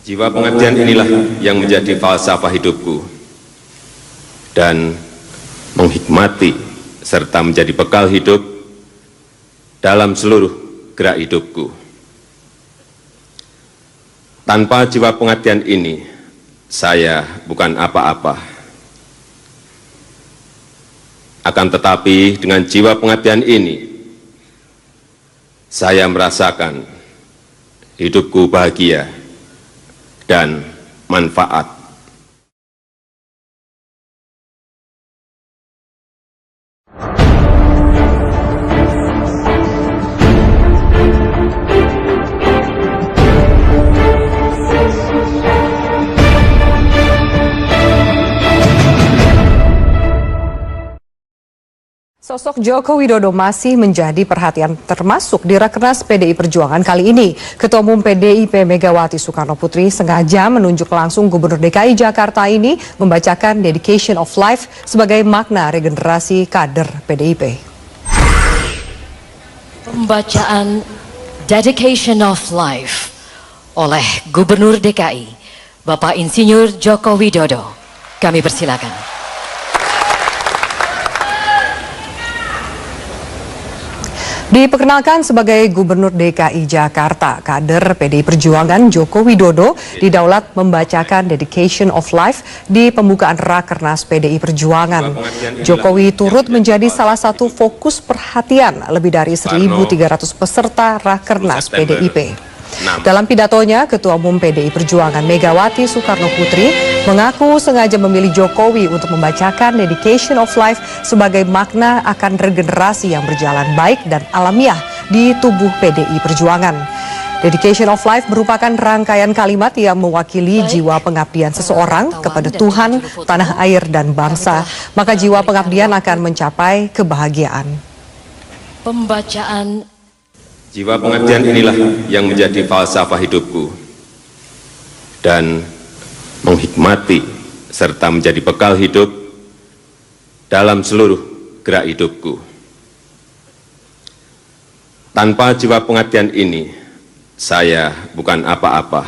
Jiwa pengabdian inilah yang menjadi falsafah hidupku dan menghikmati serta menjadi bekal hidup dalam seluruh gerak hidupku. Tanpa jiwa pengabdian ini, saya bukan apa-apa. Akan tetapi dengan jiwa pengabdian ini, saya merasakan hidupku bahagia dan manfaat. Sosok Joko Widodo masih menjadi perhatian termasuk di Rakernas PDI Perjuangan kali ini. Ketua Umum PDIP Megawati Soekarno Putri sengaja menunjuk langsung Gubernur DKI Jakarta ini membacakan Dedication of Life sebagai makna regenerasi kader PDIP. Pembacaan Dedication of Life oleh Gubernur DKI Bapak Insinyur Joko Widodo. Kami persilakan. Diperkenalkan sebagai Gubernur DKI Jakarta, kader PDI Perjuangan Joko Widodo didaulat membacakan Dedication of Life di pembukaan Rakernas PDI Perjuangan. Jokowi turut menjadi salah satu fokus perhatian lebih dari 1.300 peserta Rakernas PDIP. Dalam pidatonya, Ketua Umum PDI Perjuangan Megawati Soekarno Putri mengaku sengaja memilih Jokowi untuk membacakan Dedication of Life sebagai makna akan regenerasi yang berjalan baik dan alamiah di tubuh PDI Perjuangan. Dedication of Life merupakan rangkaian kalimat yang mewakili jiwa pengabdian seseorang kepada Tuhan, tanah air, dan bangsa. Maka jiwa pengabdian akan mencapai kebahagiaan. Pembacaan Jiwa pengabdian inilah yang menjadi falsafah hidupku dan menghikmati serta menjadi bekal hidup dalam seluruh gerak hidupku. Tanpa jiwa pengabdian ini, saya bukan apa-apa.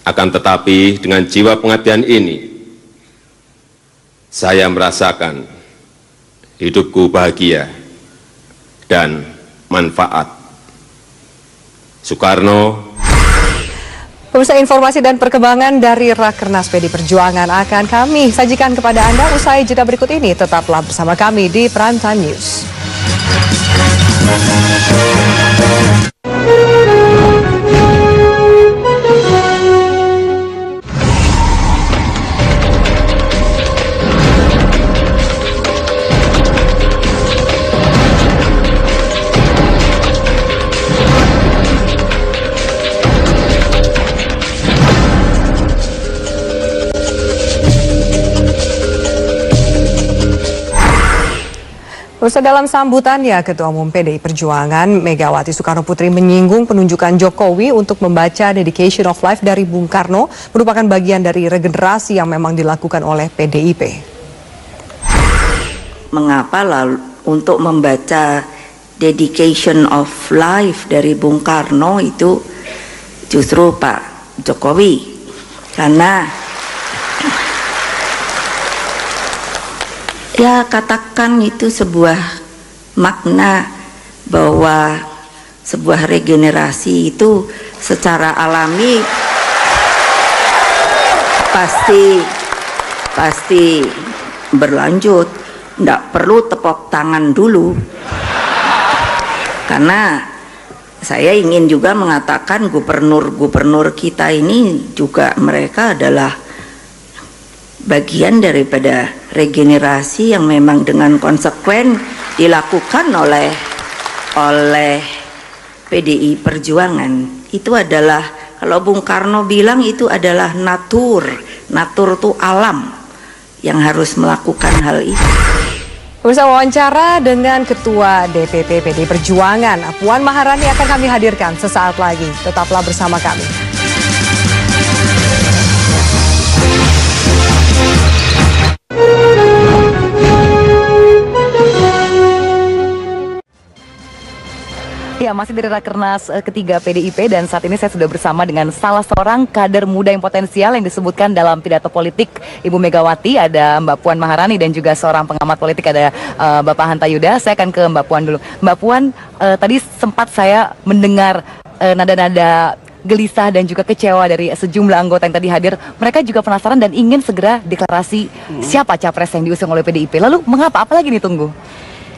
Akan tetapi dengan jiwa pengabdian ini, saya merasakan hidupku bahagia dan manfaat. Soekarno. Pemirsa, informasi dan perkembangan dari Rakernas PDI Perjuangan akan kami sajikan kepada Anda usai jeda berikut ini. Tetaplah bersama kami di Prime Time News. Pemirsa, dalam sambutannya, Ketua Umum PDI Perjuangan Megawati Soekarno Putri menyinggung penunjukan Jokowi untuk membaca Dedication of Life dari Bung Karno merupakan bagian dari regenerasi yang memang dilakukan oleh PDIP. Mengapa lalu untuk membaca Dedication of Life dari Bung Karno itu justru Pak Jokowi? Karena ya katakan itu sebuah makna bahwa sebuah regenerasi itu secara alami pasti berlanjut, tidak perlu tepuk tangan dulu. Karena saya ingin juga mengatakan gubernur-gubernur kita ini juga mereka adalah bagian daripada regenerasi yang memang dengan konsekuen dilakukan oleh PDI Perjuangan. Itu adalah, kalau Bung Karno bilang itu adalah natur itu alam yang harus melakukan hal itu. Pemirsa, wawancara dengan Ketua DPP PDI Perjuangan Puan Maharani akan kami hadirkan sesaat lagi. Tetaplah bersama kami. Ya, masih dari Rakernas ketiga PDIP dan saat ini saya sudah bersama dengan salah seorang kader muda yang potensial yang disebutkan dalam pidato politik Ibu Megawati, ada Mbak Puan Maharani dan juga seorang pengamat politik ada Bapak Hanta Yuda. Saya akan ke Mbak Puan dulu. Mbak Puan, tadi sempat saya mendengar nada-nada gelisah dan juga kecewa dari sejumlah anggota yang tadi hadir. Mereka juga penasaran dan ingin segera deklarasi siapa capres yang diusung oleh PDIP. Lalu mengapa? Apalagi ditunggu?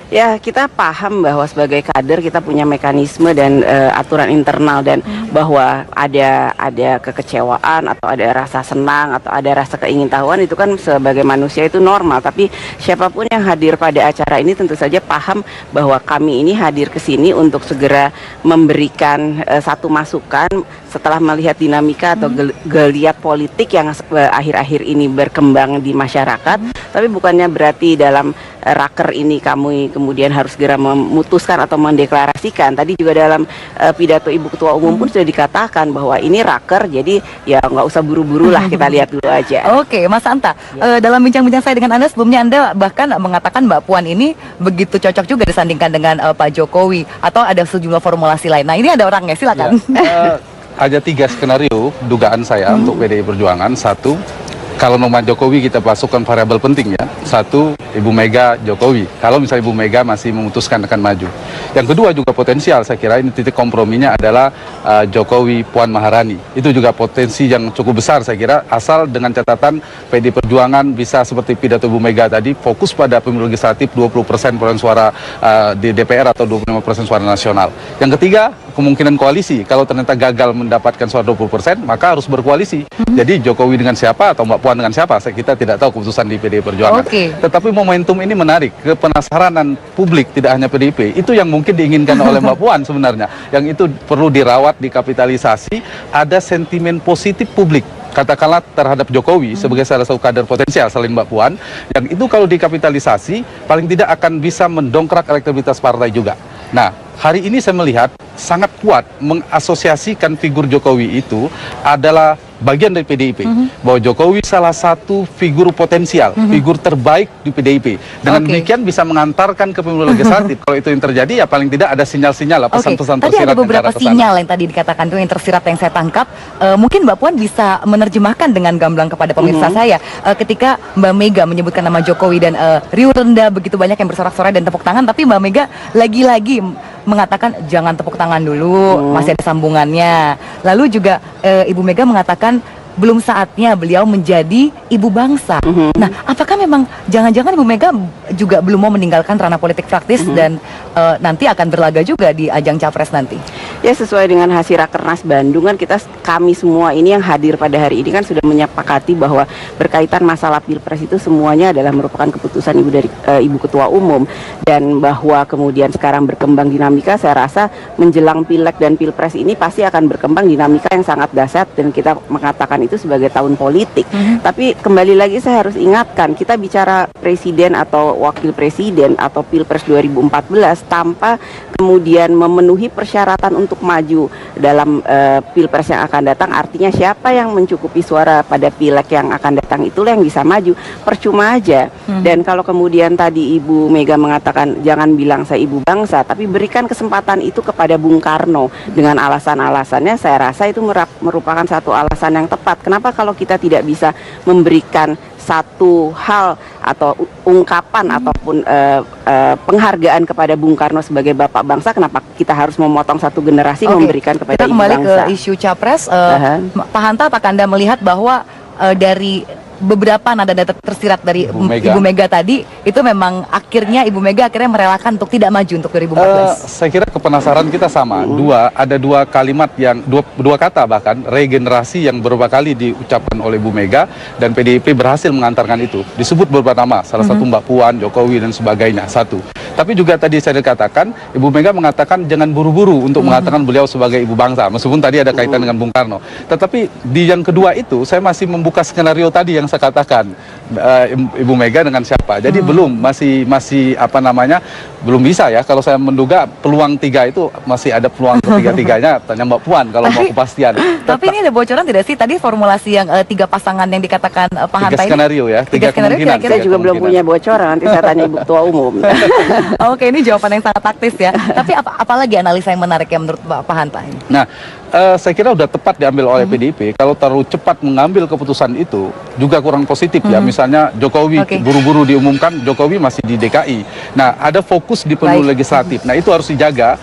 Ya, kita paham bahwa sebagai kader kita punya mekanisme dan aturan internal, dan bahwa ada kekecewaan atau ada rasa senang atau ada rasa keingintahuan, itu kan sebagai manusia itu normal. Tapi siapapun yang hadir pada acara ini tentu saja paham bahwa kami ini hadir ke sini untuk segera memberikan satu masukan setelah melihat dinamika atau geliat politik yang akhir-akhir ini berkembang di masyarakat. Tapi bukannya berarti dalam raker ini kami kemudian harus segera memutuskan atau mendeklarasikan. Tadi juga dalam pidato Ibu Ketua Umum pun sudah dikatakan bahwa ini raker, jadi ya nggak usah buru-buru lah, kita lihat dulu aja. Oke, Mas Anta, dalam bincang-bincang saya dengan Anda sebelumnya, Anda bahkan mengatakan Mbak Puan ini begitu cocok juga disandingkan dengan Pak Jokowi, atau ada sejumlah formulasi lain. Nah, ini ada orangnya, silakan. Ada 3 skenario dugaan saya untuk PDI Perjuangan. Satu, kalau nama Jokowi kita masukkan variabel penting ya. Satu, Ibu Mega Jokowi. Kalau misalnya Ibu Mega masih memutuskan akan maju. Yang kedua juga potensial, saya kira ini titik komprominya adalah Jokowi Puan Maharani. Itu juga potensi yang cukup besar saya kira, asal dengan catatan PDI Perjuangan bisa seperti pidato Ibu Mega tadi, fokus pada pemilu legislatif 20% perolehan suara di DPR atau 25% suara nasional. Yang ketiga, kemungkinan koalisi. Kalau ternyata gagal mendapatkan suara 20%, maka harus berkoalisi. Jadi Jokowi dengan siapa atau Mbak Puan dengan siapa, kita tidak tahu keputusan di PDI Perjuangan. Tetapi momentum ini menarik, kepenasaran publik tidak hanya PDIP, itu yang mungkin diinginkan oleh Mbak Puan sebenarnya. Yang itu perlu dirawat, dikapitalisasi, ada sentimen positif publik katakanlah terhadap Jokowi sebagai salah satu kader potensial selain Mbak Puan, yang itu kalau dikapitalisasi paling tidak akan bisa mendongkrak elektabilitas partai juga. Nah, hari ini saya melihat sangat kuat mengasosiasikan figur Jokowi itu adalah bagian dari PDIP, bahwa Jokowi salah satu figur potensial, figur terbaik di PDIP. Dengan demikian bisa mengantarkan ke pemilu legislatif. Kalau itu yang terjadi, ya paling tidak ada sinyal-sinyal, pesan-pesan tersirat. Tadi ada beberapa sinyal yang tadi dikatakan itu yang tersirat yang saya tangkap. Mungkin Mbak Puan bisa menerjemahkan dengan gamblang kepada pemirsa saya. Ketika Mbak Mega menyebutkan nama Jokowi dan riuh rendah begitu banyak yang bersorak-sorai dan tepuk tangan, tapi Mbak Mega lagi-lagi mengatakan jangan tepuk tangan dulu, masih ada sambungannya. Lalu juga Ibu Mega mengatakan belum saatnya beliau menjadi ibu bangsa. Nah, apakah memang jangan-jangan Ibu Mega juga belum mau meninggalkan ranah politik praktis dan nanti akan berlaga juga di ajang capres nanti? Ya, sesuai dengan hasil Rakernas Bandung kan kami semua ini yang hadir pada hari ini kan sudah menyepakati bahwa berkaitan masalah Pilpres itu semuanya adalah merupakan keputusan Ibu Ketua Umum, dan bahwa kemudian sekarang berkembang dinamika, saya rasa menjelang Pileg dan Pilpres ini pasti akan berkembang dinamika yang sangat dahsyat, dan kita mengatakan itu sebagai tahun politik. Tapi kembali lagi saya harus ingatkan, kita bicara presiden atau wakil presiden atau Pilpres 2014 tanpa kemudian memenuhi persyaratan untuk maju dalam Pilpres yang akan datang, artinya siapa yang mencukupi suara pada Pileg yang akan datang itulah yang bisa maju. Percuma aja. Dan kalau kemudian tadi Ibu Mega mengatakan jangan bilang saya ibu bangsa, tapi berikan kesempatan itu kepada Bung Karno dengan alasan-alasannya, saya rasa itu merupakan satu alasan yang tepat. Kenapa kalau kita tidak bisa memberikan satu hal atau ungkapan ataupun penghargaan kepada Bung Karno sebagai bapak bangsa, kenapa kita harus memotong satu generasi memberikan kepada ibu bangsa? Kita kembali ke isu capres. Pak Hanta, apakah Anda melihat bahwa dari beberapa nada-nada tersirat dari Ibu Mega tadi itu memang Ibu Mega akhirnya merelakan untuk tidak maju untuk 2014? Saya kira kepenasaran kita sama. Ada dua kalimat yang dua kata bahkan regenerasi yang beberapa kali diucapkan oleh Ibu Mega, dan PDIP berhasil mengantarkan itu. Disebut beberapa nama, salah satu Mbak Puan, Jokowi dan sebagainya. Satu. Tapi juga tadi saya katakan, Ibu Mega mengatakan jangan buru-buru untuk mengatakan beliau sebagai ibu bangsa, meskipun tadi ada kaitan dengan Bung Karno. Tetapi di yang kedua itu saya masih membuka skenario tadi yang saya katakan, Ibu Mega dengan siapa. Jadi masih apa namanya, belum bisa ya. Kalau saya menduga peluang 3 itu masih ada peluang ketiga-tiganya. Tanya Mbak Puan kalau mau kepastian. Tapi ini ada bocoran tidak sih tadi formulasi yang 3 pasangan yang dikatakan Pak Hanta 3 skenario ya, 3 kemungkinan. Saya juga belum punya bocoran, nanti saya tanya Ibu Ketua Umum. Oke, ini jawaban yang sangat taktis ya. Tapi apalagi analisa yang menarik ya menurut Pak Hanta ini? Nah, saya kira udah tepat diambil oleh PDIP. Kalau terlalu cepat mengambil keputusan itu juga kurang positif ya. Misalnya Jokowi buru-buru diumumkan, Jokowi masih di DKI. Nah, ada fokus di pemilu legislatif. Nah, itu harus dijaga.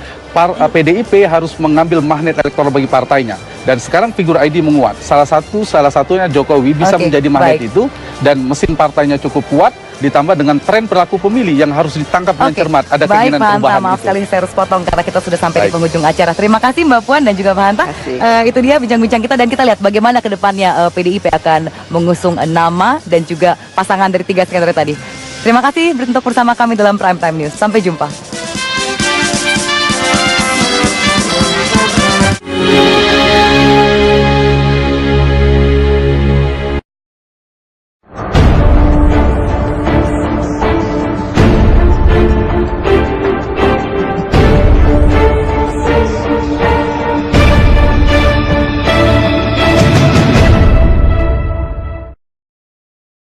PDIP harus mengambil magnet elektoral bagi partainya. Dan sekarang figur ID menguat. Salah satunya Jokowi bisa menjadi magnet itu, dan mesin partainya cukup kuat, ditambah dengan tren perilaku pemilih yang harus ditangkap dengan cermat. Ada keinginan perubahan. Maaf sekali saya harus potong karena kita sudah sampai di penghujung acara. Terima kasih Mbak Puan dan juga Pak Hanta. Itu dia bincang-bincang kita, dan kita lihat bagaimana ke depannya PDIP akan mengusung nama dan juga pasangan dari 3 skenario tadi. Terima kasih untuk bersama kami dalam Prime Time News. Sampai jumpa.